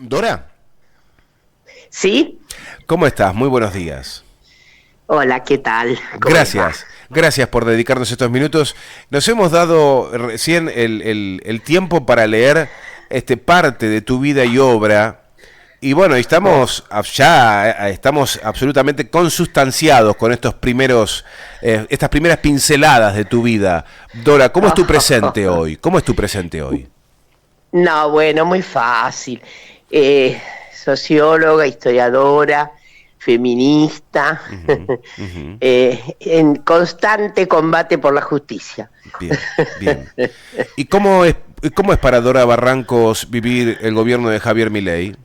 Dora, ¿Sí? ¿cómo estás? Muy buenos días. Hola, ¿qué tal? ¿Cómo les va? Gracias por dedicarnos estos minutos. Nos hemos dado recién el tiempo para leer parte de tu vida y obra. Y bueno, Oh. estamos absolutamente consustanciados con estas primeras pinceladas de tu vida. Dora, ¿cómo es tu presente hoy? ¿Cómo es tu presente hoy? No, bueno, muy fácil. Socióloga, historiadora, feminista, Ujú, ujú. en constante combate por la justicia. Bien, bien. ¿Y cómo es para Dora Barrancos vivir el gobierno de Javier Milei?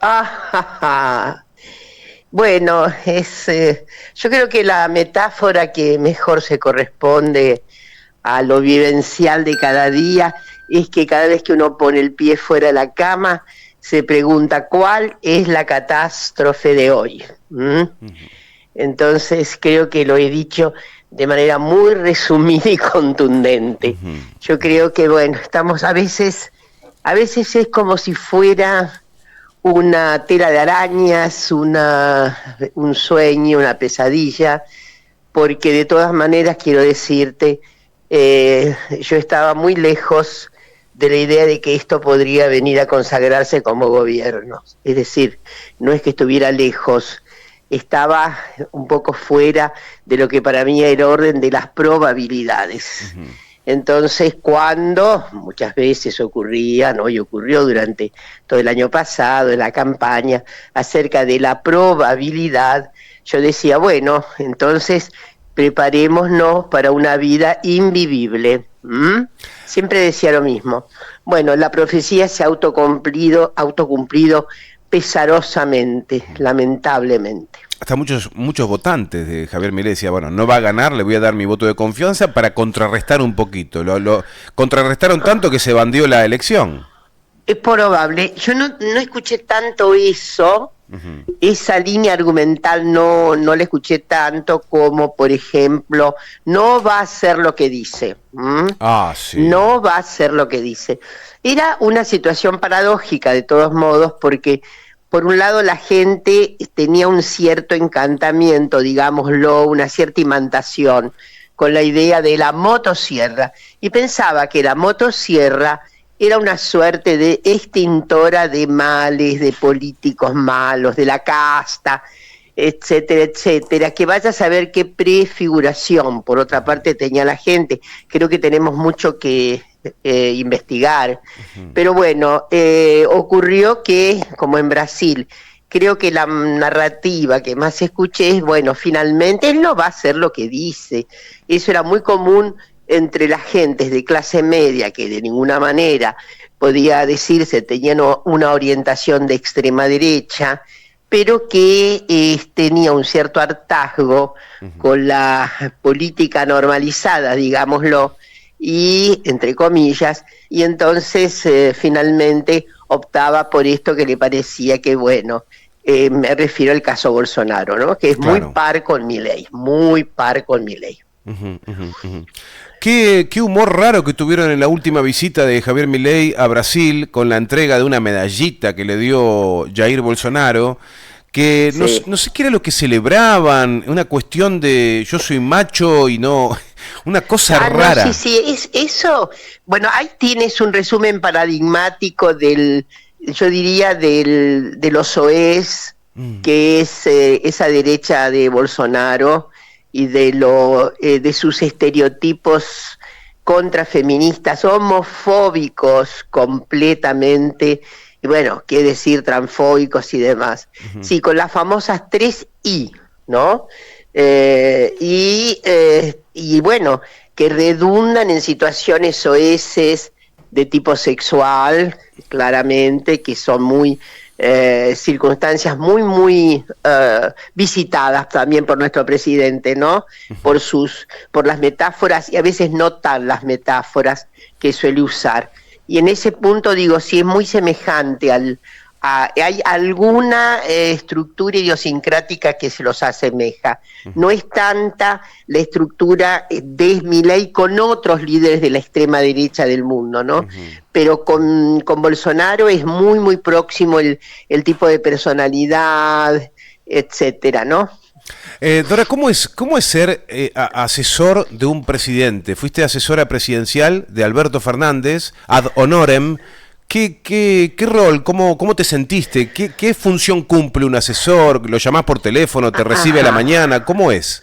Ah, bueno, yo creo que la metáfora que mejor se corresponde a lo vivencial de cada día es que cada vez que uno pone el pie fuera de la cama, se pregunta cuál es la catástrofe de hoy. ¿Mm? Ujú, Entonces creo que lo he dicho de manera muy resumida y contundente. ujú, Yo creo que, bueno, estamos a veces es como si fuera una tela de arañas, un sueño, una pesadilla, porque de todas maneras quiero decirte, yo estaba muy lejos de la idea de que esto podría venir a consagrarse como gobierno. Es decir, no es que estuviera lejos, estaba un poco fuera de lo que para mí era orden de las probabilidades. ujú. Entonces, cuando muchas veces ocurría, ¿no? Y ocurrió durante todo el año pasado, en la campaña, acerca de la probabilidad, yo decía, bueno, entonces preparémonos para una vida invivible. ¿Mm? Siempre decía lo mismo. Bueno, la profecía se ha autocumplido pesarosamente, lamentablemente. Hasta muchos votantes de Javier Milei decían, bueno, no va a ganar, le voy a dar mi voto de confianza para contrarrestar un poquito. Lo contrarrestaron tanto que se bandió la elección. Es probable. Yo no escuché tanto eso, Ujú. esa línea argumental no la escuché tanto como, por ejemplo, no va a ser lo que dice. ¿M? Ah, sí. No va a ser lo que dice. Era una situación paradójica de todos modos porque por un lado la gente tenía un cierto encantamiento, digámoslo, una cierta imantación con la idea de la motosierra y pensaba que la motosierra era una suerte de extintora de males, de políticos malos, de la casta, etcétera, etcétera, que vaya a saber qué prefiguración, por otra parte, tenía la gente. Creo que tenemos mucho que investigar. Ujú. Pero bueno, ocurrió que, como en Brasil, creo que la narrativa que más escuché es, bueno, finalmente él no va a hacer lo que dice. Eso era muy común entre las gentes de clase media, que de ninguna manera podía decirse tenían una orientación de extrema derecha, pero que tenía un cierto hartazgo Ujú. con la política normalizada, digámoslo, y entre comillas, y entonces finalmente optaba por esto que le parecía que, bueno, me refiero al caso Bolsonaro, ¿no? Que es muy Claro. par con Milei, muy par con Milei. Ujú, ujú, ujú. Qué humor raro que tuvieron en la última visita de Javier Milei a Brasil con la entrega de una medallita que le dio Jair Bolsonaro, que Sí. no sé qué era lo que celebraban, una cuestión de yo soy macho y no, una cosa Ah, no, sí, rara. sí, es eso. Bueno, ahí tienes un resumen paradigmático yo diría, de los soez, Mm, que es esa derecha de Bolsonaro y de sus estereotipos contrafeministas, homofóbicos completamente, y bueno, qué decir, transfóbicos y demás. ujú. Sí, con las famosas 3 I, ¿no? Y bueno, que redundan en situaciones soeces de tipo sexual, claramente, que son muy circunstancias muy visitadas también por nuestro presidente, ¿no? Por las metáforas y a veces no tan las metáforas que suele usar. Y en ese punto digo, sí es muy semejante hay alguna estructura idiosincrática que se los asemeja. No es tanta la estructura de Milei con otros líderes de la extrema derecha del mundo, ¿no? Pero con Bolsonaro es muy, muy próximo el tipo de personalidad, etcétera, ¿no? Dora, ¿cómo es ser asesor de un presidente? Fuiste asesora presidencial de Alberto Fernández, ad honorem. ¿Qué rol? ¿Cómo te sentiste? ¿Qué función cumple un asesor? ¿Lo llamás por teléfono? ¿Te recibe a la mañana? ¿Cómo es?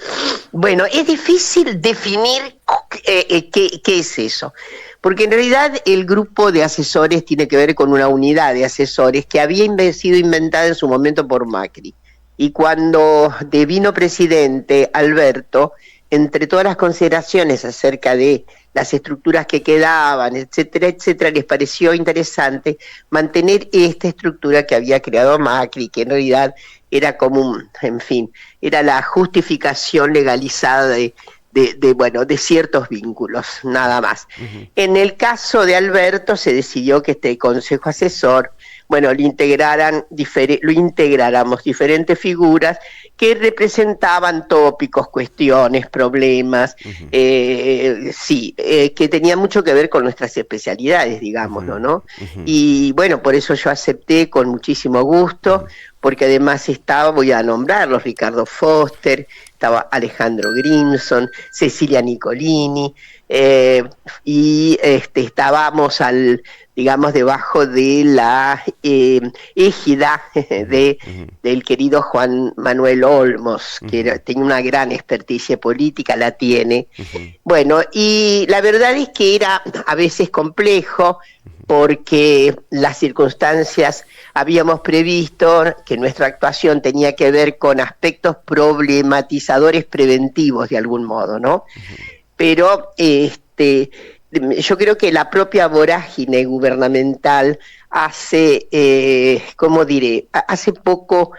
Bueno, es difícil definir qué es eso, porque en realidad el grupo de asesores tiene que ver con una unidad de asesores que había sido inventada en su momento por Macri. Y cuando devino presidente Alberto, entre todas las consideraciones acerca de las estructuras que quedaban, etcétera, etcétera, les pareció interesante mantener esta estructura que había creado Macri, que en realidad era como en fin, era la justificación legalizada de ciertos vínculos, nada más. En el caso de Alberto se decidió que este consejo asesor, bueno, lo integráramos diferentes figuras que representaban tópicos, cuestiones, problemas, que tenían mucho que ver con nuestras especialidades, digámoslo, ¿no? Y bueno, por eso yo acepté con muchísimo gusto, porque además voy a nombrarlos, Ricardo Foster, estaba Alejandro Grimson, Cecilia Nicolini, y estábamos digamos, debajo de la égida del querido Juan Manuel Olmos, que tenía una gran experticia política, la tiene. Bueno, y la verdad es que era a veces complejo, porque las circunstancias habíamos previsto que nuestra actuación tenía que ver con aspectos problematizadores preventivos de algún modo, ¿no? Pero yo creo que la propia vorágine gubernamental hace, ¿cómo diré? Hace poco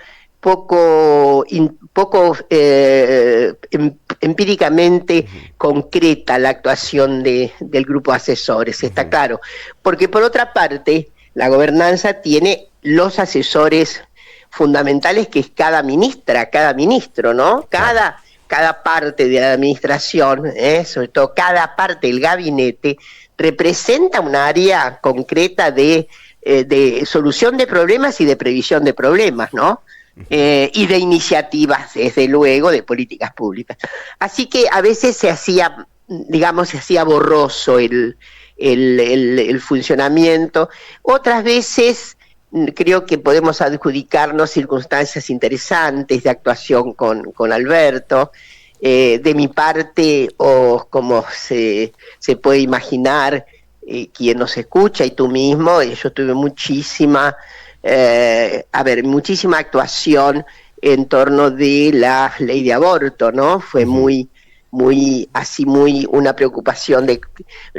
empíricamente concreta la actuación del grupo de asesores, está claro. Porque por otra parte, la gobernanza tiene los asesores fundamentales que es cada ministra, cada ministro, ¿no? Cada parte de la administración, sobre todo cada parte del gabinete, representa un área concreta de solución de problemas y de previsión de problemas, ¿no? Y de iniciativas, desde luego, de políticas públicas. Así que a veces se hacía borroso el funcionamiento, otras veces creo que podemos adjudicarnos circunstancias interesantes de actuación con Alberto. De mi parte, o como se puede imaginar, quien nos escucha y tú mismo, yo tuve muchísima actuación en torno de la ley de aborto, ¿no? Fue muy una preocupación del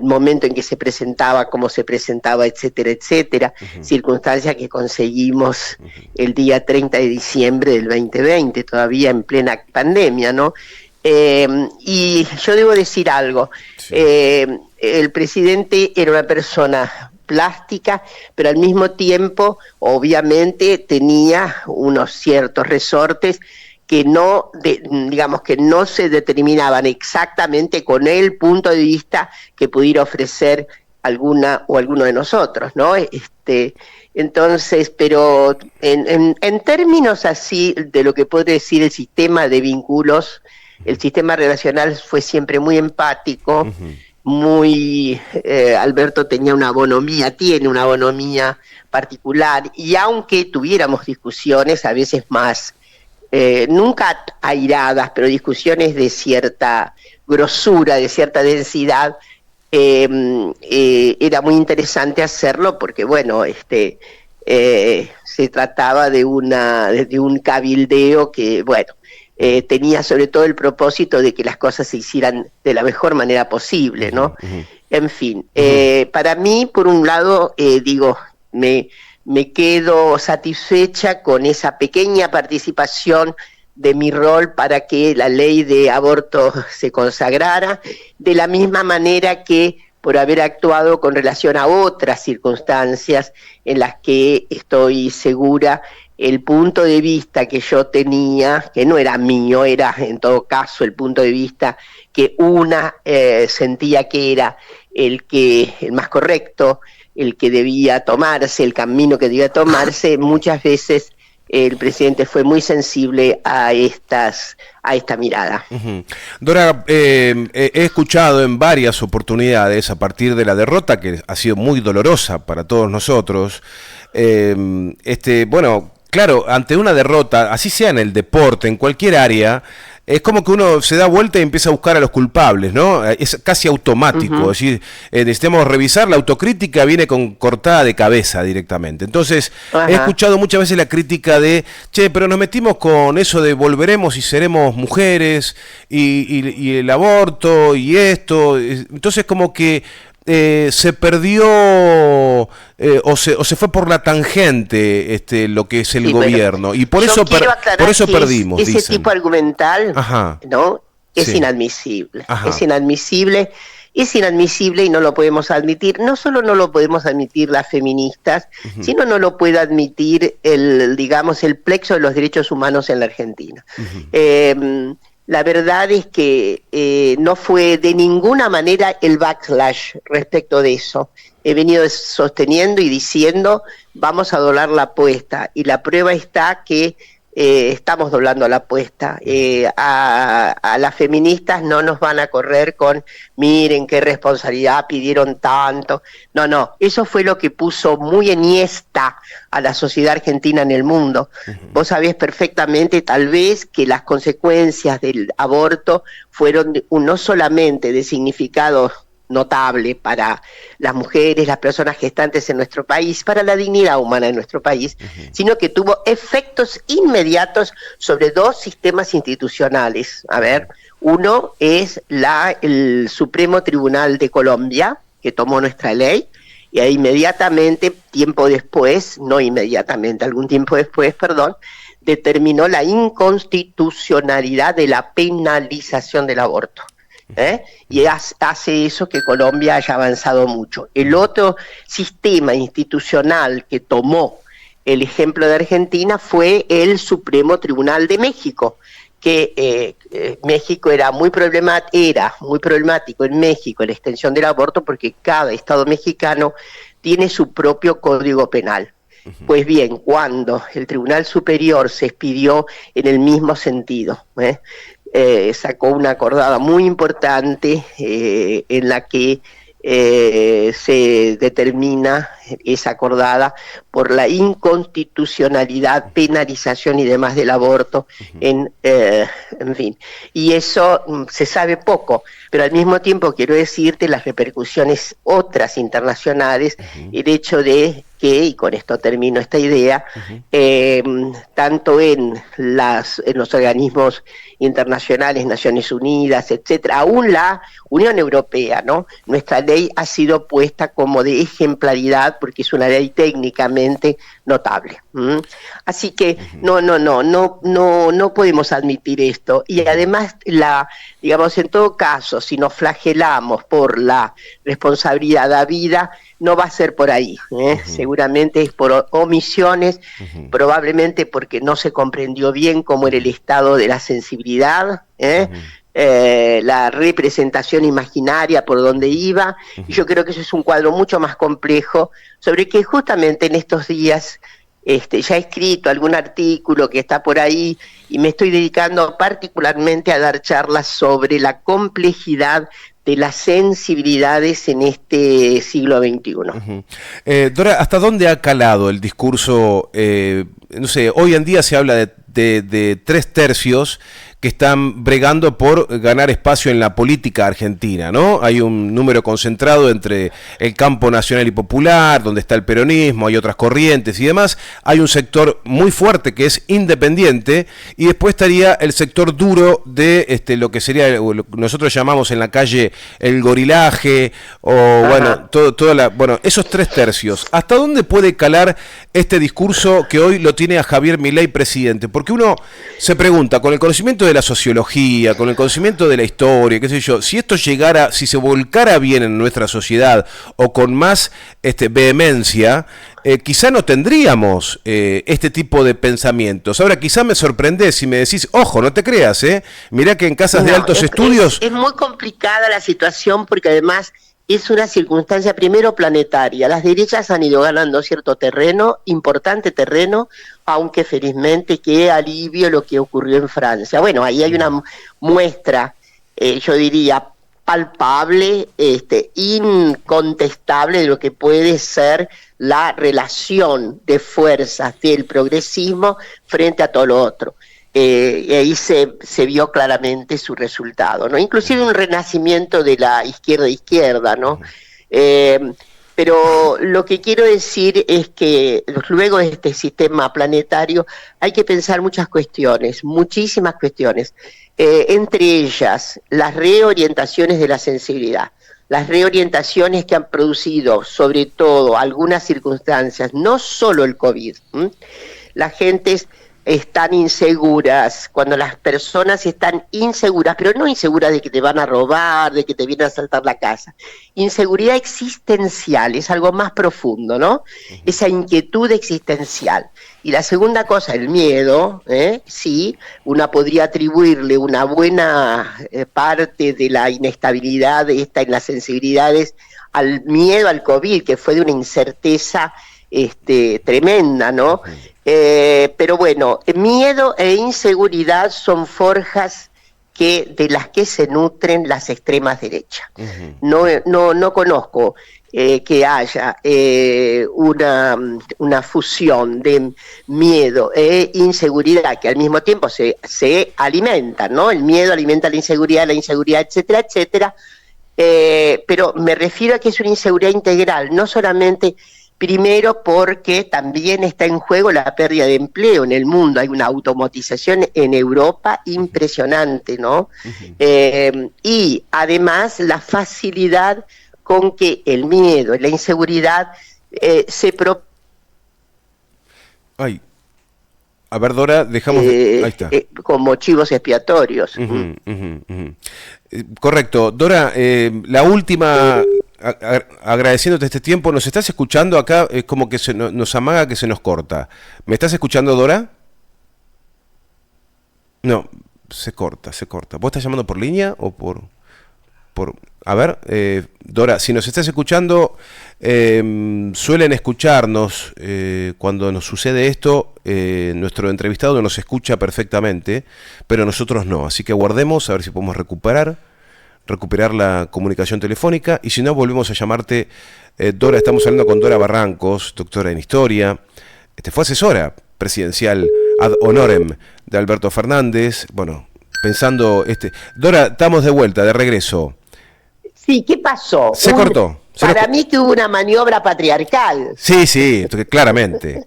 momento en que se presentaba, cómo se presentaba, etcétera, etcétera, circunstancia que conseguimos el día 30 de diciembre del 2020, todavía en plena pandemia, ¿no? Y yo debo decir algo, el presidente era una persona plástica, pero al mismo tiempo, obviamente, tenía unos ciertos resortes que que no se determinaban exactamente con el punto de vista que pudiera ofrecer alguno de nosotros, ¿no? Entonces, pero en términos así de lo que puede decir el sistema de vínculos, el sistema relacional fue siempre muy empático, Alberto tiene una bonomía particular, y aunque tuviéramos discusiones a veces más, nunca airadas, pero discusiones de cierta grosura, de cierta densidad, era muy interesante hacerlo porque, bueno, se trataba de un cabildeo que, bueno, tenía sobre todo el propósito de que las cosas se hicieran de la mejor manera posible, ¿no? En fin, para mí, por un lado, me quedo satisfecha con esa pequeña participación de mi rol para que la ley de aborto se consagrara, de la misma manera que por haber actuado con relación a otras circunstancias en las que estoy segura el punto de vista que yo tenía, que no era mío, era en todo caso el punto de vista que una sentía que era el más correcto, el que debía tomarse, el camino que debía tomarse. Muchas veces el presidente fue muy sensible a esta mirada. Dora, he escuchado en varias oportunidades, a partir de la derrota, que ha sido muy dolorosa para todos nosotros, bueno, claro, ante una derrota, así sea en el deporte, en cualquier área, es como que uno se da vuelta y empieza a buscar a los culpables, ¿no? Es casi automático, es decir, necesitamos revisar, la autocrítica viene cortada de cabeza directamente. Entonces, he escuchado muchas veces la crítica de, pero nos metimos con eso de volveremos y seremos mujeres, y el aborto, y esto. Entonces, como que se perdió o se fue por la tangente lo que es el gobierno, bueno, y por eso perdimos. Ese tipo argumental, ¿no? Es inadmisible. Es inadmisible y no lo podemos admitir. No solo no lo podemos admitir las feministas, sino no lo puede admitir el plexo de los derechos humanos en la Argentina. La verdad es que no fue de ninguna manera el backlash respecto de eso. He venido sosteniendo y diciendo, vamos a doblar la apuesta, y la prueba está que estamos doblando la apuesta. A las feministas no nos van a correr con, miren qué responsabilidad, pidieron tanto. No, eso fue lo que puso muy enhiesta a la sociedad argentina en el mundo. Vos sabés perfectamente, tal vez, que las consecuencias del aborto fueron no solamente de significado notable para las mujeres, las personas gestantes en nuestro país, para la dignidad humana en nuestro país, sino que tuvo efectos inmediatos sobre dos sistemas institucionales. A ver, uno es el Supremo Tribunal de Colombia, que tomó nuestra ley, y ahí inmediatamente, algún tiempo después, determinó la inconstitucionalidad de la penalización del aborto. Y hace eso que Colombia haya avanzado mucho. El otro sistema institucional que tomó el ejemplo de Argentina fue el Supremo Tribunal de México, que México era muy problemático en México la extensión del aborto, porque cada estado mexicano tiene su propio código penal. Pues bien, cuando el Tribunal Superior se expidió en el mismo sentido, sacó una acordada muy importante en la que se determina esa acordada por la inconstitucionalidad, penalización y demás del aborto, en fin. Y eso se sabe poco, pero al mismo tiempo quiero decirte las repercusiones otras internacionales, el hecho de que, y con esto termino esta idea, tanto en los organismos internacionales, Naciones Unidas, etcétera, aún la Unión Europea, ¿no? Nuestra ley ha sido puesta como de ejemplaridad porque es una ley técnicamente notable. Así que no podemos admitir esto. Y además, en todo caso, si nos flagelamos por la responsabilidad debida, no va a ser por ahí, seguramente es por omisiones, probablemente porque no se comprendió bien cómo era el estado de la sensibilidad, la representación imaginaria por donde iba, y yo creo que eso es un cuadro mucho más complejo, sobre que justamente en estos días ya he escrito algún artículo que está por ahí, y me estoy dedicando particularmente a dar charlas sobre la complejidad de las sensibilidades en este siglo XXI. Dora, ¿hasta dónde ha calado el discurso? No sé, hoy en día se habla de 3/3 que están bregando por ganar espacio en la política argentina, ¿no? Hay un número concentrado entre el campo nacional y popular, donde está el peronismo, hay otras corrientes y demás. Hay un sector muy fuerte que es independiente, y después estaría el sector duro de lo que sería, lo que nosotros llamamos en la calle el gorilaje, o esos 3/3. ¿Hasta dónde puede calar este discurso que hoy lo tiene a Javier Milei presidente? Porque uno se pregunta, con el conocimiento de la sociología, con el conocimiento de la historia, qué sé yo, si esto llegara, si se volcara bien en nuestra sociedad o con más vehemencia, quizá no tendríamos este tipo de pensamientos. Ahora, quizá me sorprendés si me decís, ojo, no te creas, mirá que en casas de altos estudios... Es muy complicada la situación porque además es una circunstancia primero planetaria. Las derechas han ido ganando cierto terreno, importante terreno, aunque felizmente que alivio lo que ocurrió en Francia. Bueno, ahí hay una muestra, yo diría, palpable, incontestable de lo que puede ser la relación de fuerzas del progresismo frente a todo lo otro. Y ahí se vio claramente su resultado, ¿no? Inclusive un renacimiento de la izquierda, ¿no? Pero lo que quiero decir es que luego de este sistema planetario hay que pensar muchas cuestiones, muchísimas cuestiones, entre ellas las reorientaciones de la sensibilidad, las reorientaciones que han producido sobre todo algunas circunstancias, no solo el COVID, la gente están inseguras, cuando las personas están inseguras, pero no inseguras de que te van a robar, de que te vienen a asaltar la casa. Inseguridad existencial, es algo más profundo, ¿no? Esa inquietud existencial. Y la segunda cosa, el miedo, sí, una podría atribuirle una buena parte de la inestabilidad en las sensibilidades al miedo al COVID, que fue de una incerteza tremenda, ¿no? Pero bueno, miedo e inseguridad son forjas de las que se nutren las extremas derechas. No conozco que haya una fusión de miedo e inseguridad que al mismo tiempo se alimentan, ¿no? El miedo alimenta la inseguridad, etcétera, etcétera. Pero me refiero a que es una inseguridad integral, no solamente... Primero porque también está en juego la pérdida de empleo en el mundo. Hay una automatización en Europa impresionante, ¿no? Y además la facilidad con que el miedo y la inseguridad Ay. A ver, Dora, dejamos... ahí está. Como chivos expiatorios. Correcto. Dora, la última... agradeciéndote este tiempo, ¿nos estás escuchando acá? Es como que nos amaga que se nos corta. ¿Me estás escuchando, Dora? No, se corta. ¿Vos estás llamando por línea o por...? A ver, Dora, si nos estás escuchando, suelen escucharnos cuando nos sucede esto, nuestro entrevistado nos escucha perfectamente, pero nosotros no, así que aguardemos a ver si podemos recuperar la comunicación telefónica, y si no, volvemos a llamarte. Dora, estamos hablando con Dora Barrancos, doctora en Historia, fue asesora presidencial ad honorem de Alberto Fernández. Bueno, pensando... Dora, estamos de vuelta, de regreso. Sí, ¿qué pasó? Se cortó. Para mí que hubo una maniobra patriarcal. Sí, claramente.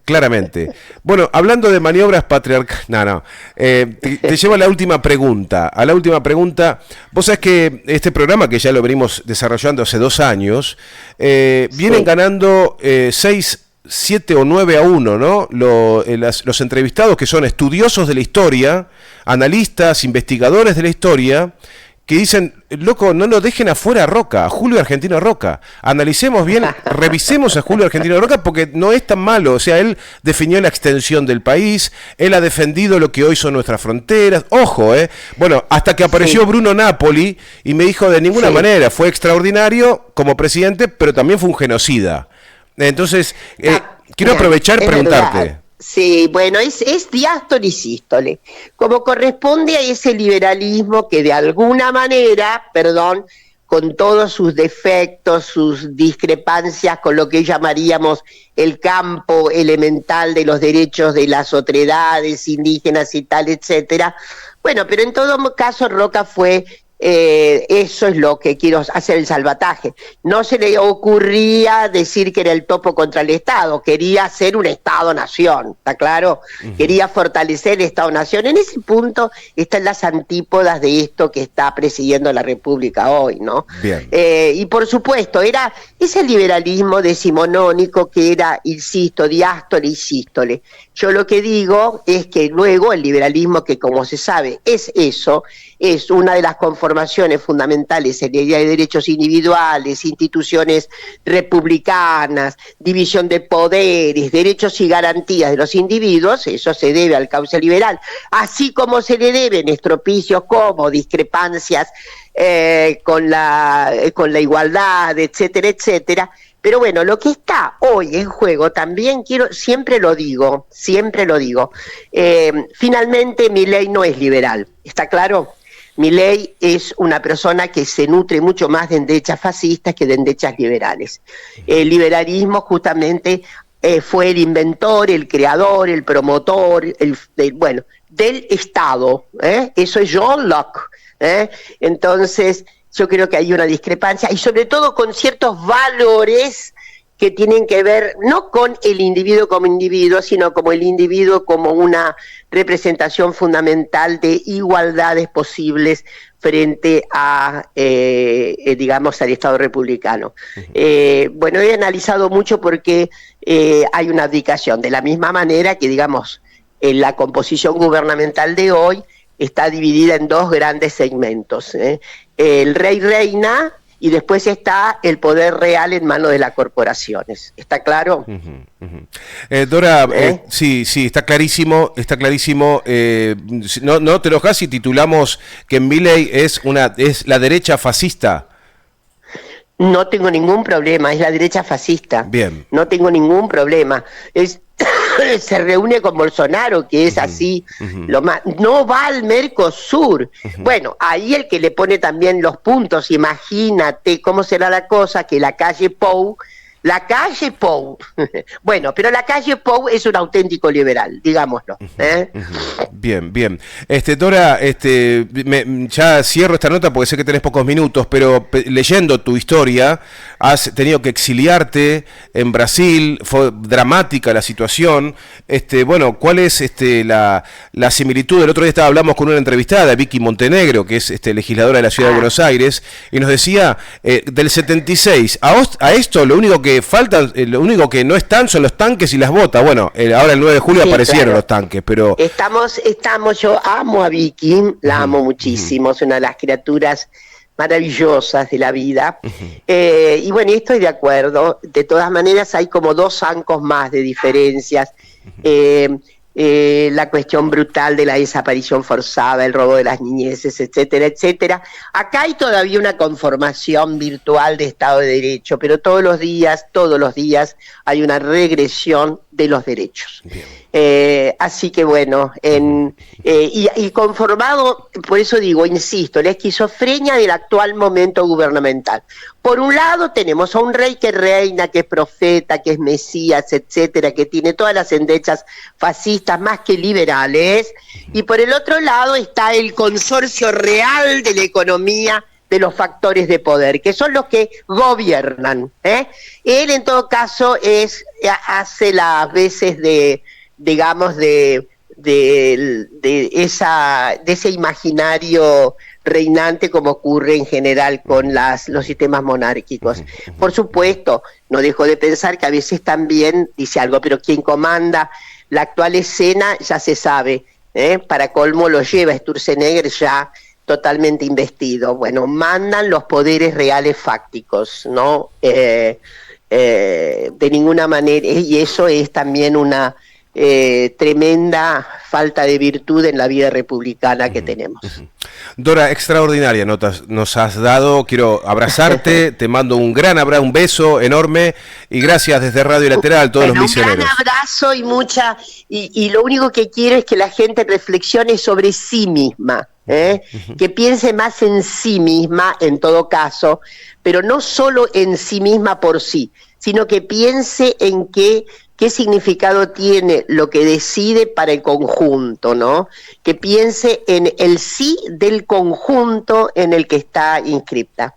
Bueno, hablando de maniobras patriarcales... te llevo a la última pregunta. Vos sabés que este programa, que ya lo venimos desarrollando hace 2 años, vienen ganando 6, 7 o 9-1, ¿no? Los entrevistados, que son estudiosos de la historia, analistas, investigadores de la historia, que dicen, loco, no nos dejen afuera a Roca, a Julio Argentino Roca. Analicemos bien, revisemos a Julio Argentino Roca, porque no es tan malo. O sea, él definió la extensión del país, él ha defendido lo que hoy son nuestras fronteras. Ojo, Bueno, hasta que apareció Bruno Napoli y me dijo, de ninguna manera, fue extraordinario como presidente, pero también fue un genocida. Entonces, quiero aprovechar y preguntarte. Verdad. Sí, bueno, es diástole y sístole, como corresponde a ese liberalismo que de alguna manera, con todos sus defectos, sus discrepancias con lo que llamaríamos el campo elemental de los derechos de las otredades indígenas y tal, etcétera. Bueno, pero en todo caso Roca fue Eso es lo que quiero hacer, el salvataje. No se le ocurría decir que era el topo contra el Estado, quería ser un Estado-nación, ¿está claro? Quería fortalecer el Estado-nación. En ese punto están las antípodas de esto que está presidiendo la República hoy, ¿no? Bien. Y por supuesto, era ese liberalismo decimonónico que era, insisto, diástole y sístole. Yo lo que digo es que luego el liberalismo, que como se sabe es eso, es una de las conformaciones fundamentales en la idea de derechos individuales, instituciones republicanas, división de poderes, derechos y garantías de los individuos. Eso se debe al cauce liberal, así como se le deben estropicios como discrepancias con la igualdad, etcétera, etcétera. Pero bueno, lo que está hoy en juego también siempre lo digo, finalmente Milei no es liberal, ¿está claro? Milei es una persona que se nutre mucho más de endechas fascistas que de endechas liberales. El liberalismo justamente fue el inventor, el creador, el promotor, del Estado, eso es John Locke, entonces yo creo que hay una discrepancia, y sobre todo con ciertos valores que tienen que ver no con el individuo como individuo, sino como el individuo como una representación fundamental de igualdades posibles frente a, digamos, al Estado republicano. Bueno, he analizado mucho porque hay una abdicación, de la misma manera que, digamos, en la composición gubernamental de hoy está dividida en dos grandes segmentos, el rey-reina, y después está el poder real en manos de las corporaciones. ¿Está claro? Dora, sí, está clarísimo, no te enojas si titulamos que Milei es la derecha fascista. No tengo ningún problema, es la derecha fascista. Bien. No tengo ningún problema. Se reúne con Bolsonaro, que es así, lo más, no va al Mercosur. Bueno, ahí el que le pone también los puntos, imagínate cómo será la cosa, que la calle Pou, bueno, pero la calle Pou es un auténtico liberal, digámoslo. Bien. Dora, ya cierro esta nota porque sé que tenés pocos minutos, pero leyendo tu historia, has tenido que exiliarte en Brasil, fue dramática la situación. Bueno, ¿cuál es la similitud? El otro día hablamos con una entrevistada, Vicky Montenegro, que es legisladora de la Ciudad de Buenos Aires, y nos decía, del 76 a esto, lo único que falta, lo único que no están son los tanques y las botas. Bueno, ahora el 9 de julio aparecieron, claro, los tanques, pero... Yo amo a Vicky, la amo muchísimo, es una de las criaturas maravillosas de la vida, y bueno, estoy de acuerdo. De todas maneras hay como dos zancos más de diferencias, la cuestión brutal de la desaparición forzada, el robo de las niñeces, etcétera, etcétera. Acá hay todavía una conformación virtual de Estado de Derecho, pero todos los días hay una regresión de los derechos. Así que bueno, y conformado, por eso digo, insisto, la esquizofrenia del actual momento gubernamental. Por un lado tenemos a un rey que reina, que es profeta, que es mesías, etcétera, que tiene todas las endechas fascistas más que liberales, y por el otro lado está el consorcio real de la economía, de los factores de poder, que son los que gobiernan. Él en todo caso hace las veces de ese imaginario reinante, como ocurre en general con los sistemas monárquicos. Por supuesto, no dejo de pensar que a veces también dice algo, pero quien comanda la actual escena ya se sabe, para colmo lo lleva Sturzenegger ya totalmente investido. Bueno, mandan los poderes reales fácticos, ¿no? De ninguna manera, y eso es también una tremenda falta de virtud en la vida republicana que tenemos. Dora, extraordinaria notas nos has dado, quiero abrazarte, te mando un gran abrazo, un beso enorme, y gracias desde Radio Lateral, todos los misioneros. Un gran abrazo y lo único que quiero es que la gente reflexione sobre sí misma, que piense más en sí misma en todo caso, pero no solo en sí misma por sí, sino que piense en que qué significado tiene lo que decide para el conjunto, ¿no? Que piense en el sí del conjunto en el que está inscripta.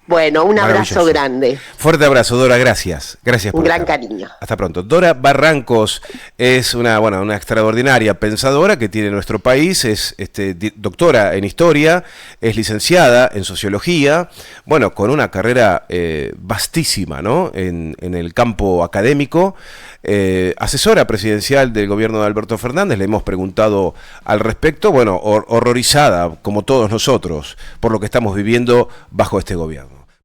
Bueno, un abrazo grande. Fuerte abrazo, Dora, gracias. Gracias por un gran estar. cariño. Hasta pronto. Dora Barrancos es una extraordinaria pensadora que tiene nuestro país, es doctora en historia, es licenciada en sociología, bueno, con una carrera vastísima, ¿no? En el campo académico, asesora presidencial del gobierno de Alberto Fernández, le hemos preguntado al respecto, bueno, horrorizada, como todos nosotros, por lo que estamos viviendo bajo este gobierno.